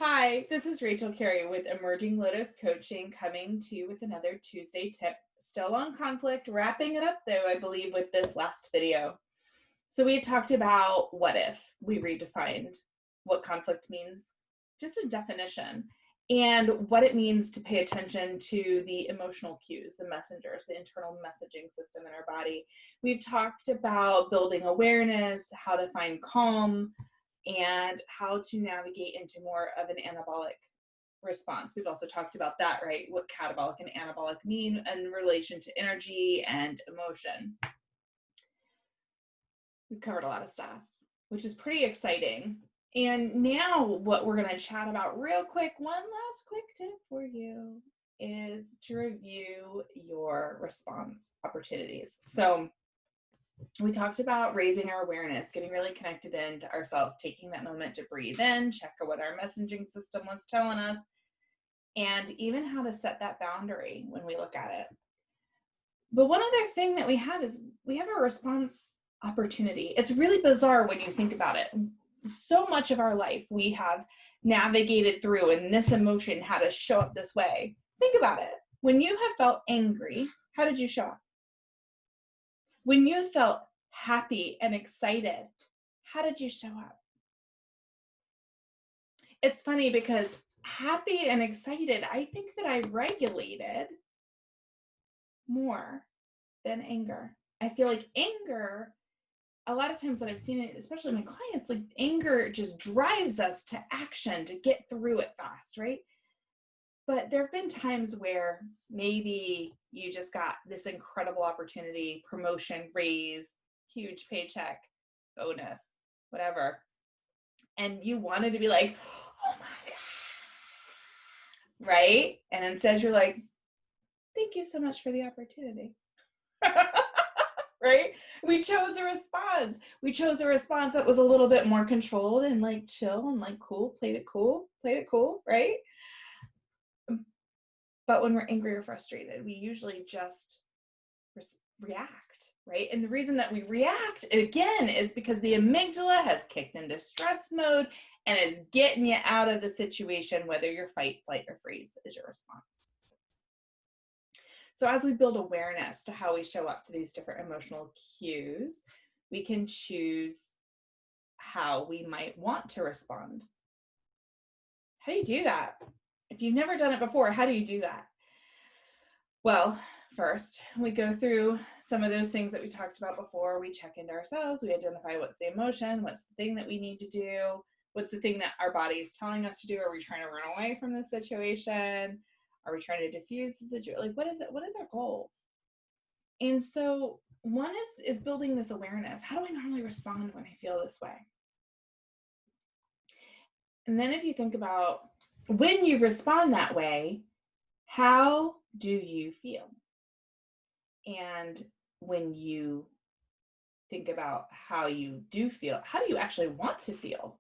Hi, this is Rachel Carey with Emerging Lotus Coaching, coming to you with another Tuesday tip. Still on conflict, wrapping it up though, I believe, with this last video. So we had talked about what if we redefined what conflict means, just a definition, and what it means to pay attention to the emotional cues, the messengers, the internal messaging system in our body. We've talked about building awareness, how to find calm, and how to navigate into more of an anabolic response. We've also talked about that, right? What catabolic and anabolic mean in relation to energy and emotion. We've covered a lot of stuff, which is pretty exciting. And now what we're going to chat about real quick, one last quick tip for you, is to review your response opportunities. So we talked about raising our awareness, getting really connected into ourselves, taking that moment to breathe in, check what our messaging system was telling us, and even how to set that boundary when we look at it. But one other thing that we have is we have a response opportunity. It's really bizarre when you think about it. So much of our life we have navigated through, and this emotion had to show up this way. Think about it. When you have felt angry, how did you show up? When you felt happy and excited, how did you show up? It's funny because happy and excited, I think that I regulated more than anger. I feel like anger, a lot of times when I've seen it, especially my clients, like anger just drives us to action to get through it fast, right? But there have been times where maybe you just got this incredible opportunity, promotion, raise, huge paycheck, bonus, whatever. And you wanted to be like, oh my God, right? And instead you're like, thank you so much for the opportunity. Right? We chose a response. We chose a response that was a little bit more controlled and like chill and like cool, played it cool, right? But when we're angry or frustrated, we usually just react, right? And the reason that we react, again, is because the amygdala has kicked into stress mode and is getting you out of the situation, whether you're fight, flight, or freeze is your response. So as we build awareness to how we show up to these different emotional cues, we can choose how we might want to respond. How do you do that? If you've never done it before, how do you do that? Well, first, we go through some of those things that we talked about before. We check into ourselves. We identify what's the emotion, what's the thing that we need to do, what's the thing that our body is telling us to do. Are we trying to run away from the situation? Are we trying to diffuse the situation? Like, what is it? What is our goal? And so one is building this awareness. How do I normally respond when I feel this way? And then if you think about when you respond that way, how do you feel? And when you think about how you do feel, how do you actually want to feel?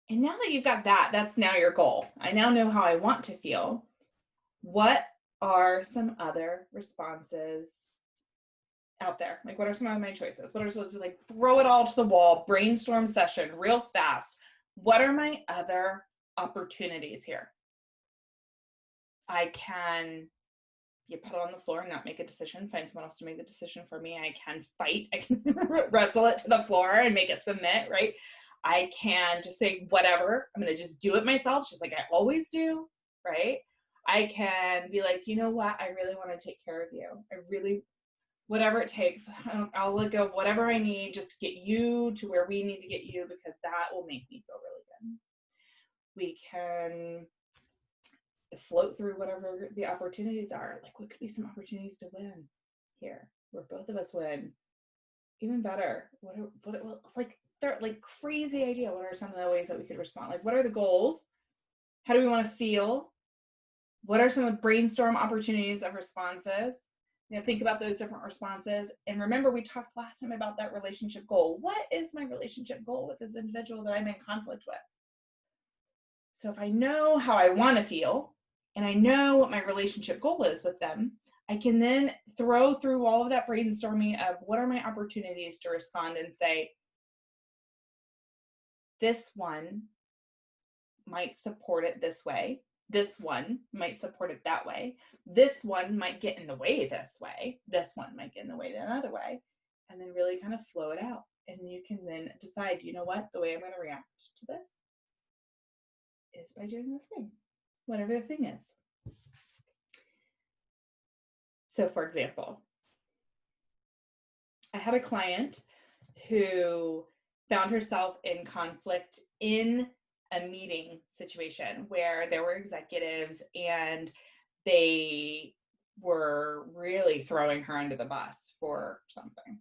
And now that you've got that, that's now your goal. I now know how I want to feel. What are some other responses out there? Like, what are some of my choices? What are some, like, throw it all to the wall, brainstorm session real fast. What are my other opportunities here? I can put it on the floor and not make a decision, find someone else to make the decision for me. I can fight. I can wrestle it to the floor and make it submit, right? I can just say, whatever, I'm going to just do it myself, just like I always do, right? I can be like, you know what? I really want to take care of you. Whatever it takes, I'll let go of whatever I need just to get you to where we need to get you, because that will make me feel really good. We can float through whatever the opportunities are. Like, what could be some opportunities to win here where both of us win? Even better. It's like, they're like crazy idea. What are some of the ways that we could respond? Like, what are the goals? How do we want to feel? What are some of the brainstorm opportunities of responses? Think about those different responses. And remember, we talked last time about that relationship goal. What is my relationship goal with this individual that I'm in conflict with? So if I know how I want to feel, and I know what my relationship goal is with them, I can then throw through all of that brainstorming of what are my opportunities to respond and say, this one might support it this way. This one might support it that way. This one might get in the way this way. This one might get in the way another way. And then really kind of flow it out. And you can then decide, you know what, the way I'm going to react to this is by doing this thing, whatever the thing is. So for example, I had a client who found herself in conflict in a meeting situation where there were executives and they were really throwing her under the bus for something.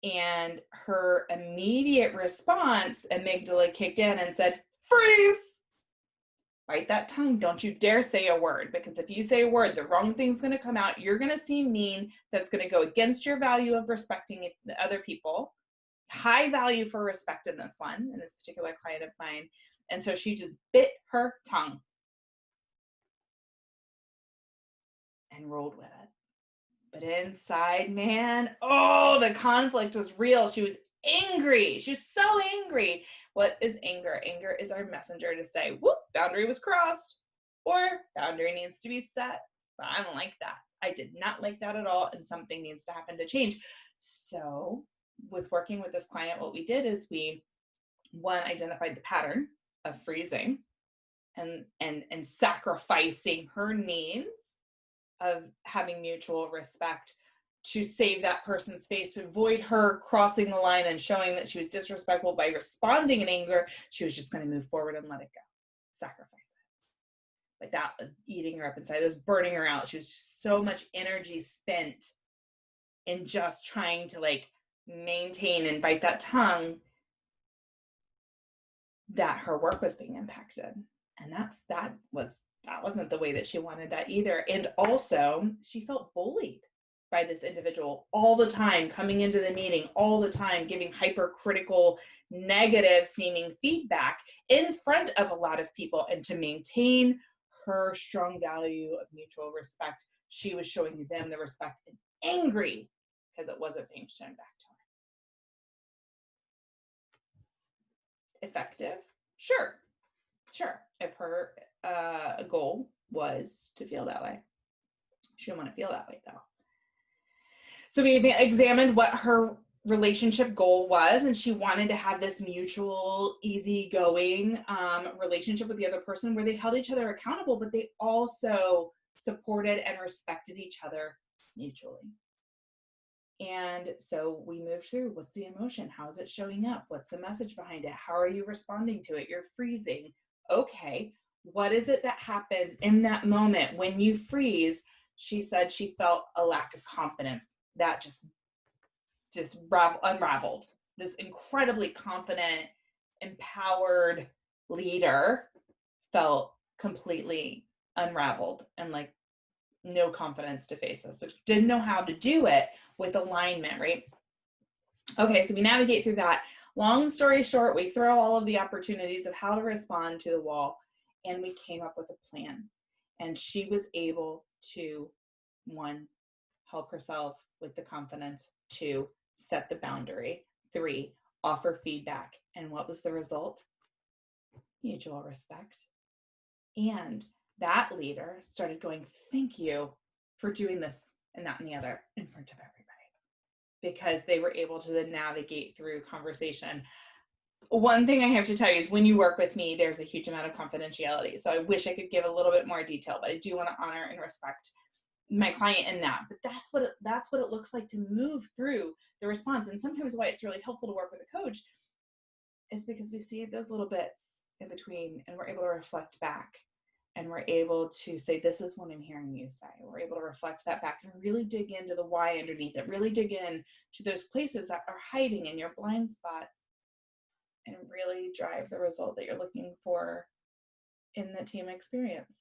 And her immediate response, amygdala kicked in and said, freeze, bite that tongue. Don't you dare say a word, because if you say a word, the wrong thing's going to come out. You're going to seem mean. That's going to go against your value of respecting the other people. High value for respect in this one, in this particular client of mine. And so she just bit her tongue and rolled with it. But inside, man, oh, the conflict was real. She was angry. She was so angry. What is anger? Anger is our messenger to say, whoop, boundary was crossed, or boundary needs to be set. But I don't like that. I did not like that at all, and something needs to happen to change. So with working with this client, what we did is we, one, identified the pattern of freezing and sacrificing her needs of having mutual respect to save that person's face, to avoid her crossing the line and showing that she was disrespectful by responding in anger. She was just going to move forward and let it go, sacrifice it. But that was eating her up inside. It was burning her out. She was just so much energy spent in just trying to like maintain and bite that tongue that her work was being impacted. And that wasn't the way that she wanted that either. And also she felt bullied by this individual all the time, coming into the meeting all the time, giving hypercritical, negative seeming feedback in front of a lot of people. And to maintain her strong value of mutual respect, she was showing them the respect and angry because it wasn't being shown back to her. Effective? Sure. If her goal was to feel that way. She didn't want to feel that way though. So we examined what her relationship goal was, and she wanted to have this mutual, easygoing relationship with the other person where they held each other accountable, but they also supported and respected each other mutually. And so we moved through, what's the emotion? How is it showing up? What's the message behind it? How are you responding to it? You're freezing. Okay, what is it that happens in that moment when you freeze? She said she felt a lack of confidence. That just unraveled. This incredibly confident, empowered leader felt completely unraveled and like no confidence to face this, which didn't know how to do it with alignment, right? Okay, so we navigate through that. Long story short, we throw all of the opportunities of how to respond to the wall, and we came up with a plan. And she was able to, one, help herself with the confidence, two, set the boundary, three, offer feedback. And what was the result? Mutual respect. And that leader started going, thank you for doing this and that and the other in front of everybody, because they were able to then navigate through conversation. One thing I have to tell you is when you work with me, there's a huge amount of confidentiality. So I wish I could give a little bit more detail, but I do want to honor and respect my client in that. But that's what it looks like to move through the response. And sometimes why it's really helpful to work with a coach is because we see those little bits in between and we're able to reflect back. And we're able to say, this is what I'm hearing you say. We're able to reflect that back and really dig into the why underneath it, really dig in to those places that are hiding in your blind spots and really drive the result that you're looking for in the team experience.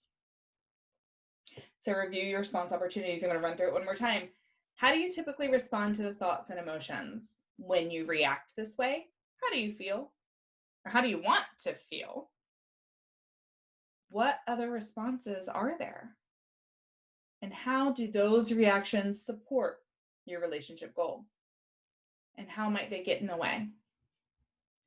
So review your response opportunities. I'm going to run through it one more time. How do you typically respond to the thoughts and emotions when you react this way? How do you feel? Or how do you want to feel? What other responses are there? And how do those reactions support your relationship goal? And how might they get in the way?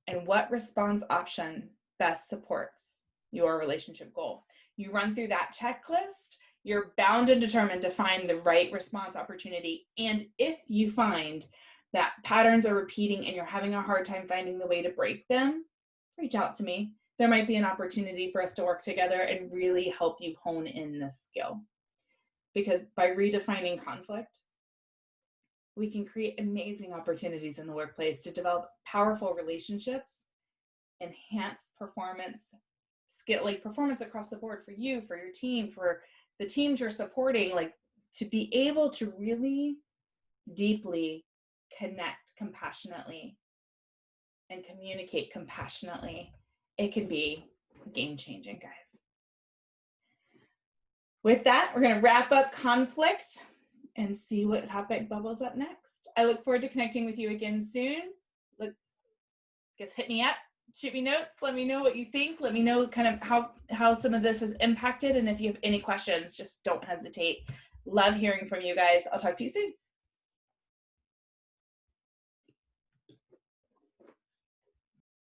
and what response option best supports your relationship goal. You run through that checklist, you're bound and determined to find the right response opportunity. And if you find that patterns are repeating and you're having a hard time finding the way to break them, reach out to me. There might be an opportunity for us to work together and really help you hone in this skill. Because by redefining conflict, we can create amazing opportunities in the workplace to develop powerful relationships, enhance performance, like performance across the board for you, for your team, for the teams you're supporting, like to be able to really deeply connect compassionately and communicate compassionately. It can be game-changing, guys. With that, we're going to wrap up conflict and see what topic bubbles up next. I look forward to connecting with you again soon. Hit me up, shoot me notes, let me know what you think. Let me know kind of how some of this has impacted. And if you have any questions, just don't hesitate. Love hearing from you guys. I'll talk to you soon.